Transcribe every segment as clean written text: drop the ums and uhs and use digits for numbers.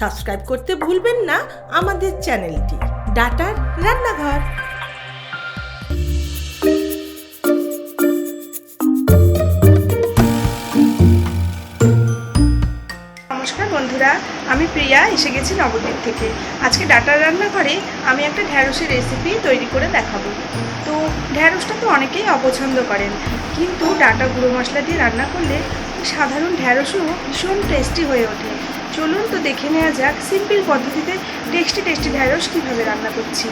Subscribe করতে ভুলবেন না আমাদের চ্যানেলটি ডাটার রান্নাঘর। নমস্কার বন্ধুরা, আমি প্রিয়া এসে গেছি নবদ্বীপ থেকে। আজকে ডাটার রান্নাঘরে আমি একটা ঢ্যাঁড়সের রেসিপি তৈরি করে দেখাবো। তো ঢ্যাঁড়সটা তো অনেকেই অপছন্দ করেন, কিন্তু ডাটা গুঁড়ো মশলা দিয়ে রান্না করলে সাধারণ ঢ্যাঁড়সও ভীষণ টেস্টি হয়ে ওঠে। চলুন তো দেখে নেওয়া যাক সিম্পল পদ্ধতিতে টেস্টি ঢ্যাঁড়স কীভাবে রান্না করছি।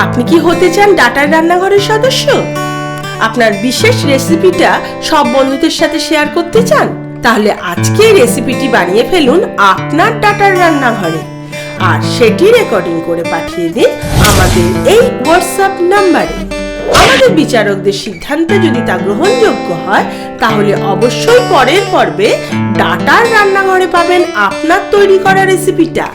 আপনি কি হতে চান ডাটার রান্নাঘরের সদস্য? আপনার বিশেষ রেসিপিটা সব বন্ধুদের সাথে শেয়ার করতে চান? তাহলে আজকে রেসিপিটি বানিয়ে ফেলুন আপনার ডাটার রান্নাঘরে, আর সেটি রেকর্ডিং করে পাঠিয়ে দিন আমাদের এই হোয়াটসঅ্যাপ নাম্বারে। আমাদের বিচারকদের সিদ্ধান্তে যদি তা গ্রহণযোগ্য হয়, তাহলে অবশ্যই পরের পর্বে ডাটার রান্নাঘরে পাবেন আপনার তৈরি করা রেসিপিটা।